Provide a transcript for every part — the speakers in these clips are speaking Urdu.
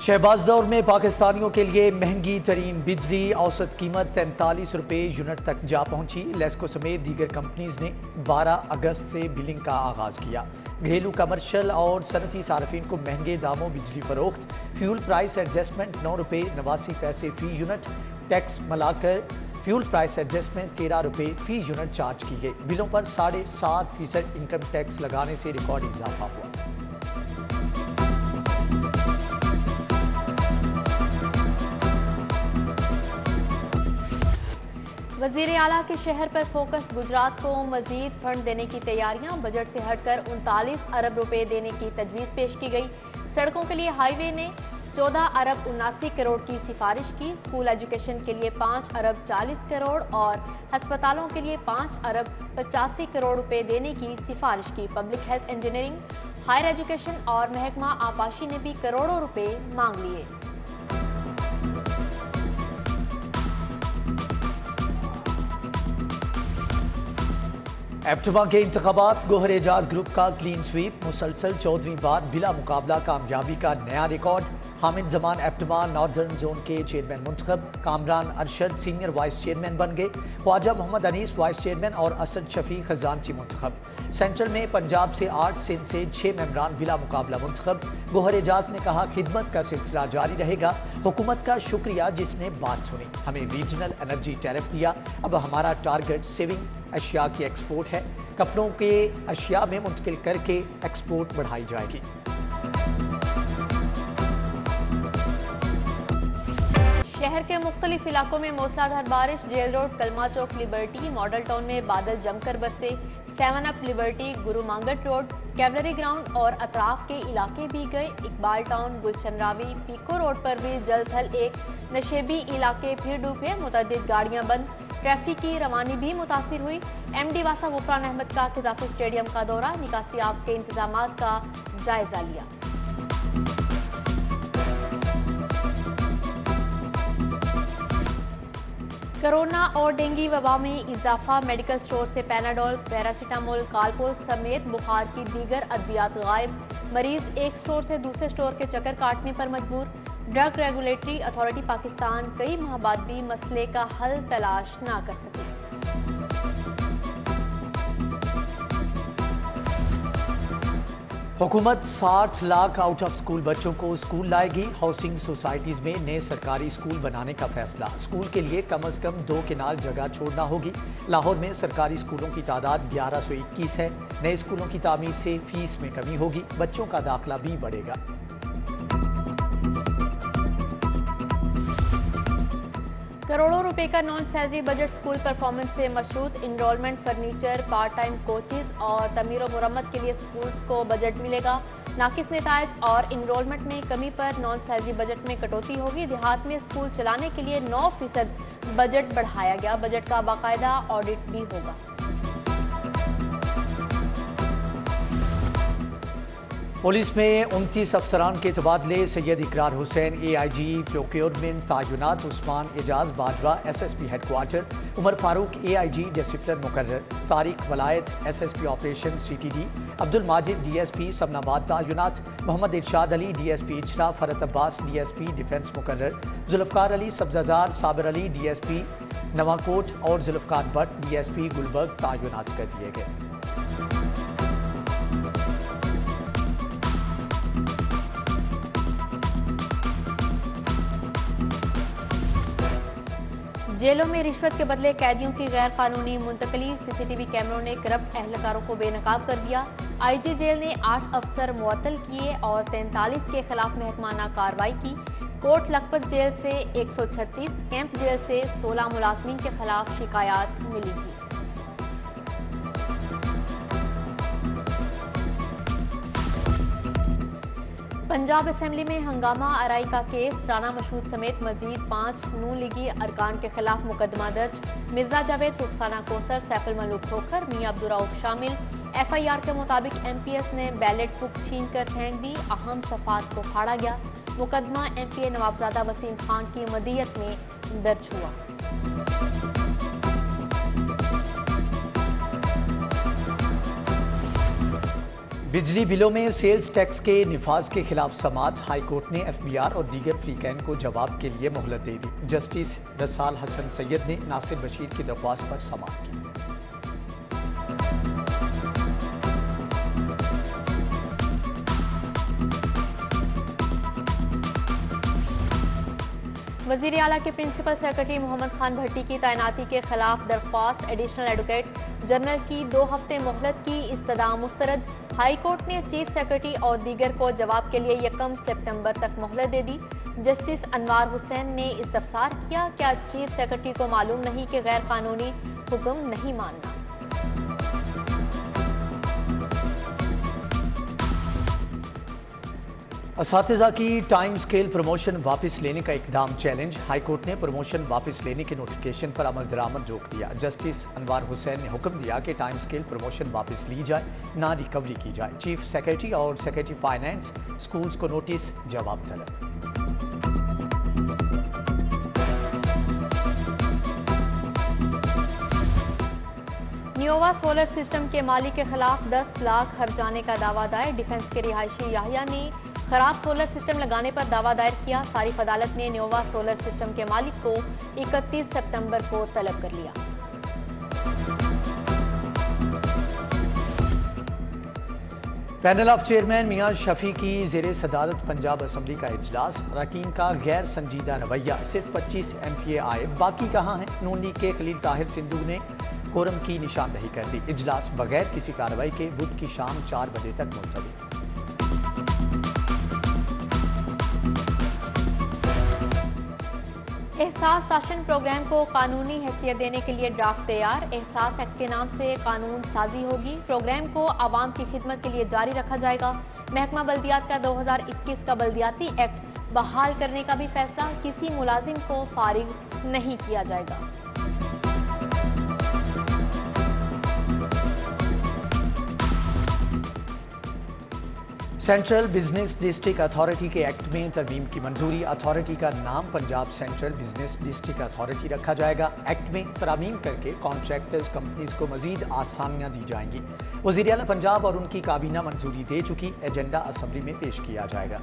شہباز دور میں پاکستانیوں کے لیے مہنگی ترین بجلی اوسط قیمت 43 روپے یونٹ تک جا پہنچی۔ لیسکو سمیت دیگر کمپنیز نے 12 اگست سے بلنگ کا آغاز کیا۔ گھریلو کمرشل اور صنعتی صارفین کو مہنگے داموں بجلی فروخت۔ فیول پرائس ایڈجسٹمنٹ 9 روپے 89 پیسے فی یونٹ، ٹیکس ملا کر فیول پرائس ایڈجسٹمنٹ 13 روپے فی یونٹ چارج کی گئی۔ بلوں پر 7.5% انکم ٹیکس لگانے سے ریکارڈ اضافہ ہوا۔ وزیر اعلیٰ کے شہر پر فوکس، گجرات کو مزید فنڈ دینے کی تیاریاں، بجٹ سے ہٹ کر 39 ارب روپے دینے کی تجویز پیش کی گئی۔ سڑکوں کے لیے ہائی وے نے 14 ارب 79 کروڑ کی سفارش کی۔ اسکول ایجوکیشن کے لیے 5 ارب 40 کروڑ اور ہسپتالوں کے لیے 5 ارب 85 کروڑ روپے دینے کی سفارش کی۔ Public health, engineering, higher education اور محکمہ آبپاشی نے بھی کروڑوں روپے مانگ لیے۔ ایپٹما کے انتخابات، گوہر اعجاز گروپ کا کلین سویپ، مسلسل 14ویں بار بلا مقابلہ کامیابی کا نیا record. Hamid Zaman APTMA northern zone کے چیئرمین منتخب، Kamran Arshad senior vice chairman بن گئے۔ خواجہ محمد انیس وائس چیئرمین اور اسد شفیع خزانچی منتخب۔ سینٹرل میں پنجاب سے 8، سندھ سے 6 ممبران بلا مقابلہ منتخب۔ گوہر اعجاز نے کہا، خدمت کا سلسلہ جاری رہے گا۔ حکومت کا شکریہ جس نے بات سنی، ہمیں ریجنل انرجی ٹیرف دیا۔ اب ہمارا ٹارگٹ سیونگ اشیاء کی ایکسپورٹ ہے، کپڑوں کے اشیاء میں منتقل کر کے ایکسپورٹ بڑھائی جائے گی۔ شہر کے مختلف علاقوں میں موسلادھار بارش، جیل روڈ، کلمہ چوک، لیبرٹی، ماڈل ٹاؤن میں بادل جم کر برسے۔ 7 اپ، لیبرٹی، گرو مانگٹ روڈ، کیولری گراؤنڈ اور اطراف کے علاقے بھی گئے۔ اقبال ٹاؤن، گلشن راوی، پیکو روڈ پر بھی جل تھل ایک نشیبی علاقے پھر ڈوب گئے۔ متعدد گاڑیاں بند، ٹریفک کی روانی بھی متاثر ہوئی۔ ایم ڈی واسا غفران احمد کا قذافی اسٹیڈیم کا دورہ، نکاسی آب کے انتظامات کا جائزہ لیا۔ کرونا اور ڈینگی وبا میں اضافہ، میڈیکل سٹور سے پیناڈول، پیراسیٹامول، کالپول سمیت بخار کی دیگر ادویات غائب۔ مریض ایک سٹور سے دوسرے سٹور کے چکر کاٹنے پر مجبور۔ ڈرگ ریگولیٹری اتھارٹی پاکستان کئی ماہ بعد بھی مسئلے کا حل تلاش نہ کر سکی۔ حکومت 60 لاکھ آؤٹ آف سکول بچوں کو سکول لائے گی۔ ہاؤسنگ سوسائٹیز میں نئے سرکاری سکول بنانے کا فیصلہ۔ سکول کے لیے کم از کم 2 کنال جگہ چھوڑنا ہوگی۔ لاہور میں سرکاری سکولوں کی تعداد 1121 ہے۔ نئے سکولوں کی تعمیر سے فیس میں کمی ہوگی، بچوں کا داخلہ بھی بڑھے گا۔ کروڑوں روپے کا naan salary budget school performance سے مشروط۔ Enrolment, furniture, part time coaches اور تعمیر و مرمت کے لیے اسکولز کو بجٹ ملے گا۔ ناقص نتائج اور انرولمنٹ میں کمی پر نان سیلری بجٹ میں کٹوتی ہوگی۔ دیہات میں اسکول چلانے کے لیے 9% بجٹ بڑھایا گیا۔ بجٹ کا باقاعدہ آڈٹ بھی ہوگا۔ پولیس میں 29 افسران کے تبادلے، سید اقرار حسین اے آئی جی پروکیورمنٹ تعینات، Usman Ijaz Bajwa S S P headquarter, Umar Farooq A I G discipline مقرر، Tariq Wilayat S S P operation C T D, Abdul Majid D S P Samanabad تعینات، Muhammad Irshad Ali D S P Ichhra, Farhat Abbas D S P defence مقرر، Zulfiqar Ali Sabzazar, Sabir Ali D S P Nawan Kot اور Zulfiqar Butt D S P Gulberg تعینات کر دیے گئے۔ جیلوں میں رشوت کے بدلے قیدیوں کی غیر قانونی منتقلی، سی سی ٹی وی کیمروں نے کرپٹ اہلکاروں کو بے نقاب کر دیا۔ آئی جی جیل نے 8 افسر معطل کیے اور 43 کے خلاف محکمانہ کارروائی کی۔ کوٹ لکھپت جیل سے 136، کیمپ جیل سے 16 ملازمین کے خلاف شکایات ملی تھی۔ پنجاب اسمبلی میں ہنگامہ آرائی کا کیس، رانا مشہود سمیت مزید 5 نون لیگی ارکان کے خلاف مقدمہ درج۔ مرزا جاوید، رخسانہ کوثر، سیف الملوک کھوکھر، میاں عبدالرؤف شامل۔ ایف آئی آر کے مطابق ایم پی ایس نے بیلٹ بک چھین کر پھینک دی، اہم صفحات کو پھاڑا گیا۔ مقدمہ ایم پی اے نوابزادہ وسیم خان کی مدیت میں درج ہوا۔ بجلی بلوں میں سیلز ٹیکس کے نفاذ کے خلاف سماعت، ہائی کورٹ نے ایف بی آر اور دیگر فریقین کو جواب کے لیے مہلت دے دی۔ جسٹس رسال حسن سید نے ناصر بشیر کی درخواست پر سماعت کی۔ وزیر اعلیٰ کے پرنسپل سیکرٹری محمد خان بھٹی کی تعیناتی کے خلاف درخواست، ایڈیشنل ایڈوکیٹ جنرل کی 2 ہفتے مہلت کی استدعا مسترد۔ ہائی کورٹ نے چیف سیکرٹری اور دیگر کو جواب کے لیے 1 سپتمبر تک مہلت دے دی۔ جسٹس انوار حسین نے استفسار کیا، کیا چیف سیکرٹری کو معلوم نہیں کہ غیر قانونی حکم نہیں ماننا؟ اساتذہ کی ٹائم سکیل پروموشن واپس لینے کا اقدام چیلنج، ہائی کورٹ نے پروموشن واپس لینے کے نوٹیفکیشن پر عمل درآمد روک دیا۔ جسٹس انوار حسین نے حکم دیا کہ ٹائم سکیل پروموشن واپس لی جائے، نہ ریکوری کی جائے۔ چیف سیکرٹری اور سیکرٹری فائنانس سکولز کو نوٹس، جواب طلب۔ نیووا سولر سسٹم کے مالک کے خلاف 10 لاکھ خرچانے کا دعویٰ دائر، ڈیفنس کے رہائشی یحییٰ نے خراب سولر سسٹم لگانے پر دعویٰ دائر کیا۔ صارف عدالت نے نیووا سولر سسٹم کے مالک کو 31 سپتمبر کو طلب کر لیا۔ پینل آف چیئرمین میاں شفیع کی زیر صدارت پنجاب اسمبلی کا اجلاس، اراکین کا غیر سنجیدہ رویہ، صرف 25 ایم پی اے آئے، باقی کہاں ہیں؟ نون لیگ کے خلیل طاہر سندھو نے کورم کی نشاندہی کر دی۔ اجلاس بغیر کسی کارروائی کے بدھ کی شام 4 بجے تک ملتوی۔ احساس راشن پروگرام کو قانونی حیثیت دینے کے لیے ڈرافٹ تیار، احساس ایکٹ کے نام سے قانون سازی ہوگی، پروگرام کو عوام کی خدمت کے لیے جاری رکھا جائے گا۔ محکمہ بلدیات کا 2021 کا بلدیاتی ایکٹ بحال کرنے کا بھی فیصلہ، کسی ملازم کو فارغ نہیں کیا جائے گا۔ سینٹرل بزنس ڈسٹرکٹ اتھارٹی کے ایکٹ میں ترمیم کی منظوری، اتھارٹی کا نام Punjab central business district authority رکھا جائے گا۔ ایکٹ میں ترامیم کر کے کانٹریکٹرز کمپنیز کو مزید آسانیاں دی جائیں گی۔ وزیر اعلیٰ پنجاب اور ان کی کابینہ منظوری دے چکی، ایجنڈا اسمبلی میں پیش کیا جائے گا۔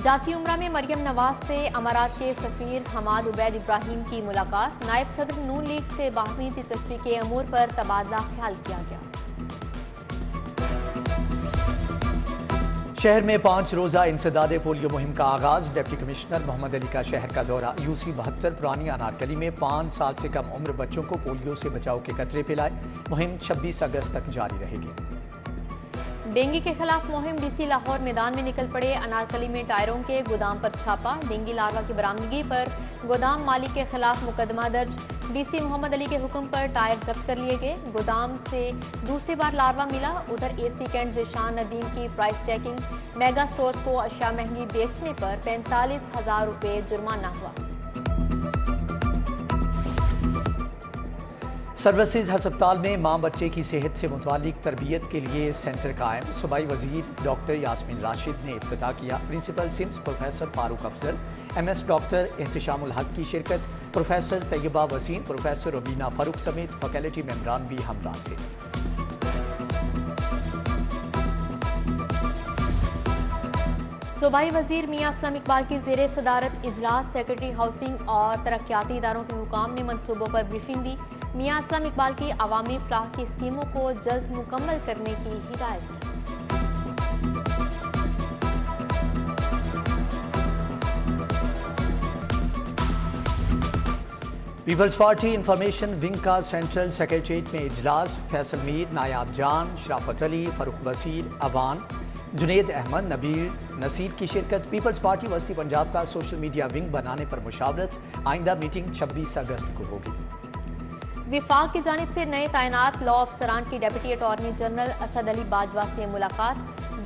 جاتی عمرہ میں مریم نواز سے امارات کے سفیر حماد عبید ابراہیم کی ملاقات، نائب صدر نون لیگ سے باہمی دلچسپی کے امور پر تبادلہ خیال کیا گیا۔ شہر میں 5 روزہ انسداد پولیو مہم کا آغاز، ڈپٹی کمشنر محمد علی کا شہر کا دورہ۔ UC 72 پرانی انارکلی میں 5 سال سے کم عمر بچوں کو پولیو سے بچاؤ کے قطرے پلائے، مہم 26 اگست تک جاری رہے گی۔ ڈینگی کے خلاف مہم، ڈی سی لاہور میدان میں نکل پڑے، انارکلی میں ٹائروں کے گودام پر چھاپا، ڈینگی لاروا کی برآمدگی پر گودام مالک کے خلاف مقدمہ درج، ڈی سی محمد علی کے حکم پر ٹائر ضبط کر لیے گئے، گودام سے دوسری بار لاروا ملا۔ ادھر اے سی کینٹ ذیشان ندیم کی پرائس چیکنگ، میگا سٹورز کو اشیاء مہنگی بیچنے پر 45,000 روپے جرمانہ ہوا۔ سروسز ہسپتال میں ماں بچے کی صحت سے متعلق تربیت کے لیے سینٹر قائم، صوبائی وزیر ڈاکٹر یاسمین راشد نے افتتاح کیا۔ پرنسپل سمس پروفیسر فاروق افضل، MS ڈاکٹر احتشام الحق کی شرکت، پروفیسر طیبہ وسیم، پروفیسر ربینہ فاروق سمیت فیکلٹی ممبران بھی ہمراہ تھے۔ صوبائی وزیر میاں اسلم اقبال کی زیر صدارت اجلاس، سیکرٹری ہاؤسنگ اور ترقیاتی اداروں کے حکام نے منصوبوں پر بریفنگ دی، میاں اسلم اقبال کی عوامی فلاح کی اسکیموں کو جلد مکمل کرنے کی ہدایت کی۔ پیپلز پارٹی انفارمیشن ونگ کا سینٹرل سیکریٹریٹ میں اجلاس، فیصل میر، نایاب جان، شرافت علی، فاروق بصیر، اوان، جنید احمد، نبیل نصیر کی شرکت۔ پیپلز پارٹی وسطی پنجاب کا سوشل میڈیا ونگ بنانے پر مشاورت، آئندہ میٹنگ 26 اگست کو ہوگی۔ وفاق کی جانب سے نئے تعینات لاء افسران کی ڈپٹی اٹارنی جنرل اسد علی باجوہ سے ملاقات،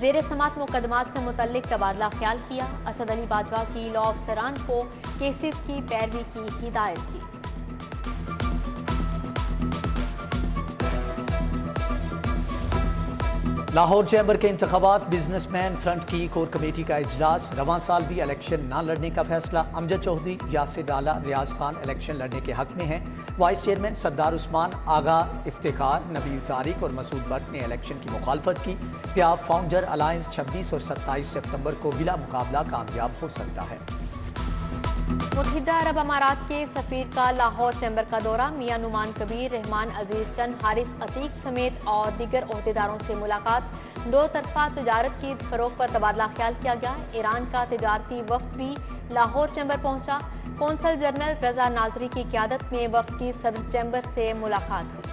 زیر سماعت مقدمات سے متعلق تبادلہ خیال کیا، اسد علی باجوہ کی لاء افسران کو کیسز کی پیروی کی ہدایت کی۔ لاہور چیمبر کے انتخابات، بزنس مین فرنٹ کی کور کمیٹی کا اجلاس، رواں سال بھی الیکشن نہ لڑنے کا فیصلہ۔ امجد چودھری، یاسر ڈالا، ریاض خان الیکشن لڑنے کے حق میں ہیں۔ وائس چیئرمین سردار عثمان، آغا افتخار، نبیل طارق اور مسعود بٹ نے الیکشن کی مخالفت کی۔ پیاب فاؤنڈر الائنس 26 اور 27 ستمبر کو بلا مقابلہ کامیاب ہو سکتا ہے۔ متحدہ عرب امارات کے سفیر کا لاہور چیمبر کا دورہ، میاں نعمان کبیر، رحمان عزیز چند، حارث عتیق سمیت اور دیگر عہدیداروں سے ملاقات۔ دو طرفہ تجارت کی فروغ پر تبادلہ خیال کیا گیا۔ ایران کا تجارتی وفد بھی لاہور چیمبر پہنچا۔ قونصل جنرل رضا ناظری کی قیادت میں وفد کی صدر چیمبر سے ملاقات ہوئی۔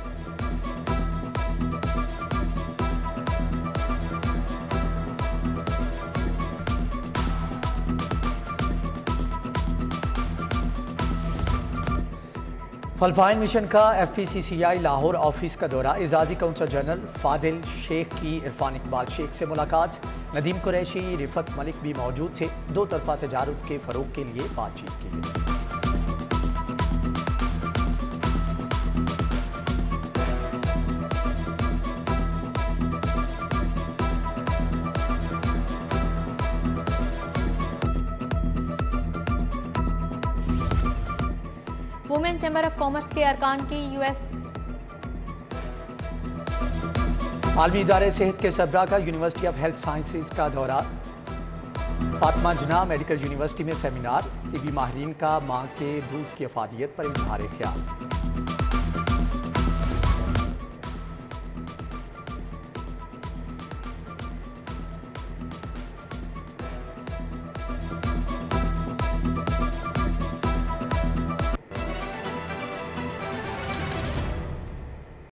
فلپائن مشن کا ایف پی سی سی آئی لاہور آفس کا دورہ، اعزازی کونسل جنرل فاضل شیخ کی عرفان اقبال شیخ سے ملاقات۔ ندیم قریشی، رفت ملک بھی موجود تھے۔ دو طرفہ تجارت کے فروغ کے لیے بات چیت کی گئی۔ وومن چیمبر آف کامرس کے ارکان کی یو ایس عالمی ادارے صحت کے سربراہ کا یونیورسٹی آف ہیلتھ سائنسز کا دورہ۔ فاطمہ جناح میڈیکل یونیورسٹی میں سیمینار، طبی ماہرین کا ماں کے دودھ کی افادیت پر اظہار خیال۔